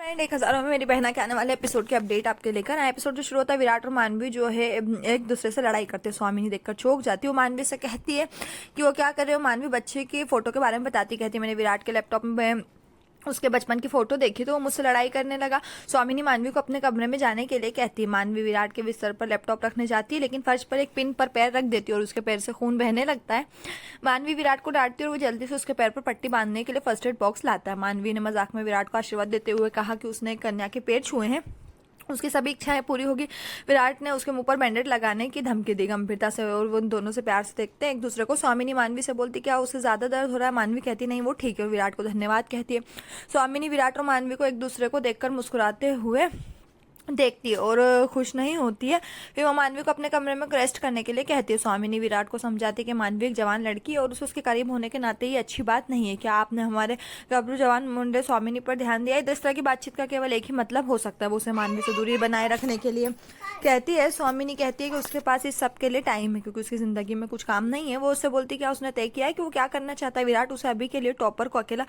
And 1000 में मेरी बहना के आने वाले एपिसोड के अपडेट आपके लेकर आए। एपिसोड जो शुरू होता है, विराट और मानवी जो है एक दूसरे से लड़ाई करते हैं। स्वामिनी देखकर चौंक जाती है। वो मानवी से कहती है कि वो क्या कर रहे हो। मानवी बच्चे की फोटो के बारे में बताती, कहती है मैंने विराट के लैपटॉप में उसके बचपन की फोटो देखी तो वो मुझसे लड़ाई करने लगा। स्वामिनी मानवी को अपने कमरे में जाने के लिए कहती है। मानवी विराट के बिस्तर पर लैपटॉप रखने जाती है, लेकिन फर्श पर एक पिन पर पैर रख देती है और उसके पैर से खून बहने लगता है। मानवी विराट को डांटती है और वो जल्दी से उसके पैर पर पट्टी बांधने के लिए फर्स्ट एड बॉक्स लाता है। मानवी ने मजाक में विराट को आशीर्वाद देते हुए कहा कि उसने एक कन्या के पैर छुए हैं, उसकी सभी इच्छाएं पूरी होगी। विराट ने उसके मुंह पर बैंडेड लगाने की धमकी दी गंभीरता से, और वो दोनों से प्यार से देखते हैं एक दूसरे को। स्वामिनी मानवी से बोलती क्या उसे ज्यादा दर्द हो रहा है। मानवी कहती नहीं वो ठीक है और विराट को धन्यवाद कहती है। स्वामिनी विराट और मानवी को एक दूसरे को देखकर मुस्कुराते हुए देखती है और खुश नहीं होती है। फिर वो मानवी को अपने कमरे में रेस्ट करने के लिए कहती है। स्वामिनी विराट को समझाती है कि मानवी एक जवान लड़की है और उसे उसके करीब होने के नाते ये अच्छी बात नहीं है। क्या आपने हमारे गबरू जवान मुंडे स्वामिनी पर ध्यान दिया? इस तरह की बातचीत का केवल एक ही मतलब हो सकता है, वो उसे मानवी से दूरी बनाए रखने के लिए कहती है। स्वामिनी कहती है कि उसके पास इस सब के लिए टाइम है क्योंकि उसकी जिंदगी में कुछ काम नहीं है। वो उससे बोलती है क्या उसने तय किया है कि वो क्या करना चाहता है। विराट उसे अभी के लिए टॉपर को अकेला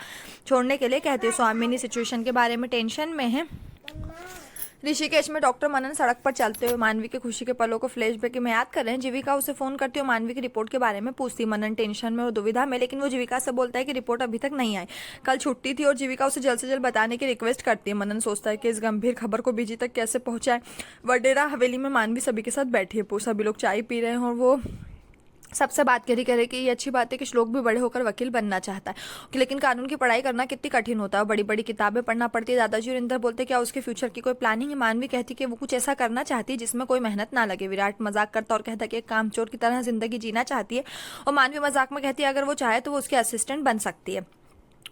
छोड़ने के लिए कहती है। स्वामिनी सिचुएशन के बारे में टेंशन में है। ऋषिकेश में डॉक्टर मनन सड़क पर चलते हुए मानवी की खुशी के पलों को फ्लैशबैक में याद कर रहे हैं। जीविका उसे फोन करती है और मानवी की रिपोर्ट के बारे में पूछती। मनन टेंशन में और दुविधा में, लेकिन वो जीविका से बोलता है कि रिपोर्ट अभी तक नहीं आई, कल छुट्टी थी, और जीविका उसे जल्द से जल्द बताने की रिक्वेस्ट करती है। मनन सोचता है कि इस गंभीर खबर को बीजी तक कैसे पहुंचाए। वडेरा हवेली में मानवी सभी के साथ बैठी है, सभी लोग चाय पी रहे हैं और वो सबसे बात करी कि ये अच्छी बात है कि श्लोक भी बड़े होकर वकील बनना चाहता है, लेकिन कानून की पढ़ाई करना कितनी कठिन होता है, बड़ी बड़ी किताबें पढ़ना पड़ती है। दादाजी और इंदर बोलते क्या उसके फ्यूचर की कोई प्लानिंग है। मानवी कहती कि वो कुछ ऐसा करना चाहती है जिसमें कोई मेहनत ना लगे। विराट मजाक करता और कहता कि एक कामचोर की तरह जिंदगी जीना चाहती है, और मानवी मजाक में कहती है अगर वो चाहे तो वो उसकी असिस्टेंट बन सकती है।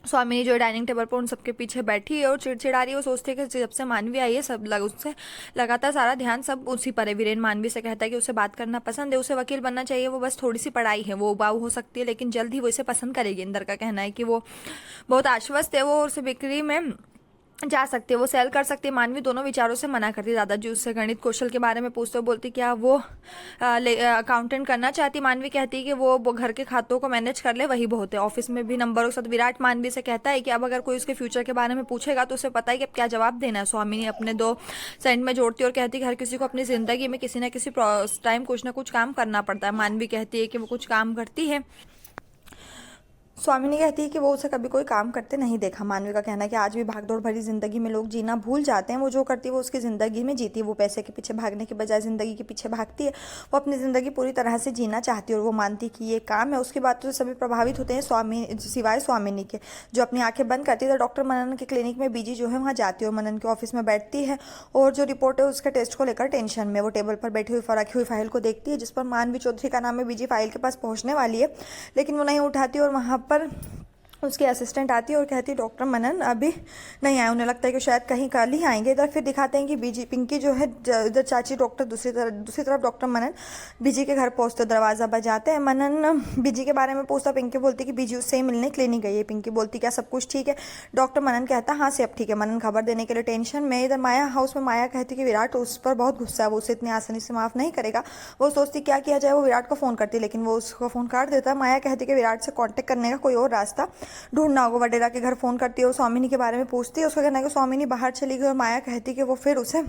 स्वामिनी जो डाइनिंग टेबल पर उन सबके पीछे बैठी है और चिड़चिड़ा रही है। वो सोचती है कि जब से मानवी आई है उससे लगातार सारा ध्यान सब उसी पर है। वीरेन मानवी से कहता है कि उसे बात करना पसंद है, उसे वकील बनना चाहिए, वो बस थोड़ी सी पढ़ाई है, वो उबाऊ हो सकती है लेकिन जल्द ही वो इसे पसंद करेगी। इंदर का कहना है कि वो बहुत आश्वस्त है, वो उसे बिक्री में जा सकती है, वो सेल कर सकती है। मानवी दोनों विचारों से मना करती है। दादाजी उससे गणित कौशल के बारे में पूछते हुए बोलती क्या वो अकाउंटेंट करना चाहती। मानवी कहती है कि वो घर के खातों को मैनेज कर ले वही बहुत है, ऑफिस में भी नंबरों के साथ। विराट मानवी से कहता है कि अब अगर कोई उसके फ्यूचर के बारे में पूछेगा तो उसे पता है कि अब क्या जवाब देना है। स्वामिनी अपने दो सेंट में जोड़ती है और कहती है कि हर किसी को अपनी जिंदगी में किसी न किसी टाइम कुछ ना कुछ काम करना पड़ता है। मानवी कहती है कि वो कुछ काम करती है। स्वामिनी कहती है कि वो उसे कभी कोई काम करते नहीं देखा। मानवी का कहना है कि आज भी भागदौड़ भरी जिंदगी में लोग जीना भूल जाते हैं, वो जो करती है वो उसकी जिंदगी में जीती है। वो पैसे के पीछे भागने के बजाय जिंदगी के पीछे भागती है। वो अपनी जिंदगी पूरी तरह से जीना चाहती है और वो मानती है कि ये काम है। उसकी बातों से सभी प्रभावित होते हैं सिवाय स्वामिनी के, जो अपनी आंखें बंद करती है। तो डॉक्टर मनन के क्लिनिक में बीजी जो है वहाँ जाती है और मनन के ऑफिस में बैठती है और जो रिपोर्ट है उसके टेस्ट को लेकर टेंशन में वो टेबल पर बैठी हुई रखी हुई फाइल को देखती है जिस पर मानवी चौधरी का नाम है। बीजी फाइल के पास पहुंचने वाली है लेकिन वो नहीं उठाती और वहाँ पर उसकी असिस्टेंट आती है और कहती है डॉक्टर मनन अभी नहीं आए, उन्हें लगता है कि शायद कहीं कल ही आएंगे। इधर फिर दिखाते हैं कि बीजी पिंकी जो है इधर चाची डॉक्टर दूसरी तरफ डॉक्टर मनन बीजी के घर पहुंचते दरवाजा बजाते हैं। मनन बीजी के बारे में पूछता, पिंकी बोलती कि बीजी उससे ही मिलने क्लिनिक गई है। पिंकी बोलती क्या सब कुछ ठीक है? डॉक्टर मनन कहता हाँ सब ठीक है। मनन खबर देने के लिए टेंशन में। इधर माया हाउस में माया कहती कि विराट उस पर बहुत गुस्सा है, वो उसे इतनी आसानी से माफ नहीं करेगा। वो सोचती क्या किया जाए, वो विराट को फोन करती लेकिन वो उसको फोन काट देता है। माया कहती कि विराट से कॉन्टेक्ट करने का कोई और रास्ता ढूंढना होगा। वडेरा के घर फोन करती है और स्वामिनी के बारे में पूछती है। उसका कहना है कि स्वामिनी बाहर चली गई और माया कहती कि वो फिर उसे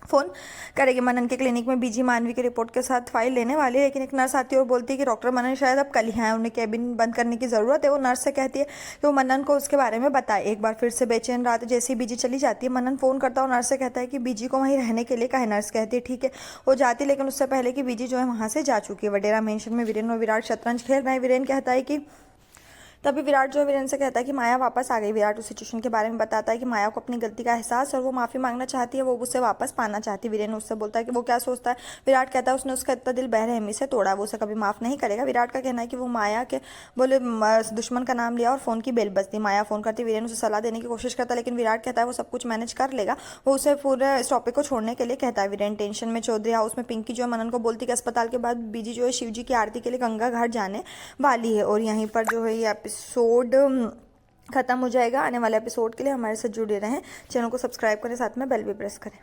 फोन करेगी। मनन के क्लिनिक में बीजी मानवी की रिपोर्ट के साथ फाइल लेने वाली है लेकिन एक नर्स आती है और बोलती है कि डॉक्टर मनन शायद अब कल ही आए, उन्हें कैबिन बंद करने की जरूरत है। वो नर्स से कहती है कि वो मनन को उसके बारे में बताए। एक बार फिर से बेचैन रात जैसे ही बीजी चली जाती है मनन फोन करता है और नर्स से कहता है कि बीजी को वहीं रहने के लिए कहे। नर्स कहती है ठीक है। वो जाती लेकिन उससे पहले कि बीजी जो है वहां से जा चुकी है। वडेरा मेंशन में वीरेन और विराट शतरंज खेल रहे हैं। वीरेन कहता है कि तभी विराट जो है वीरेन से कहता है कि माया वापस आ गई। विराट उस सिचुएशन के बारे में बताता है कि माया को अपनी गलती का एहसास और वो माफी मांगना चाहती है, वो उसे वापस पाना चाहती है। वीरेन उससे बोलता है कि वो क्या सोचता है। विराट कहता है उसने उसका इतना दिल बेरहमी से तोड़ा, वो उसे कभी माफ नहीं करेगा। विराट का कहना है कि वो माया के बोले दुश्मन का नाम लिया और फोन की बेल बजती। माया फोन करती, वीरेन उसे सलाह देने की कोशिश करता है लेकिन विराट कहता है वो सब कुछ मैनेज कर लेगा। वो उसे पूरे इस टॉपिक को छोड़ने के लिए कहता है। वीरेन टेंशन में चौधरी हाउस में पिंकी जो है मनन को बोलती कि अस्पताल के बाद बीजी जो है शिव जी की आरती के लिए गंगा घाट जाने वाली है। और यहीं पर जो है ये एपिसोड खत्म हो जाएगा। आने वाले एपिसोड के लिए हमारे साथ जुड़े रहें, चैनल को सब्सक्राइब करें, साथ में बेल भी प्रेस करें।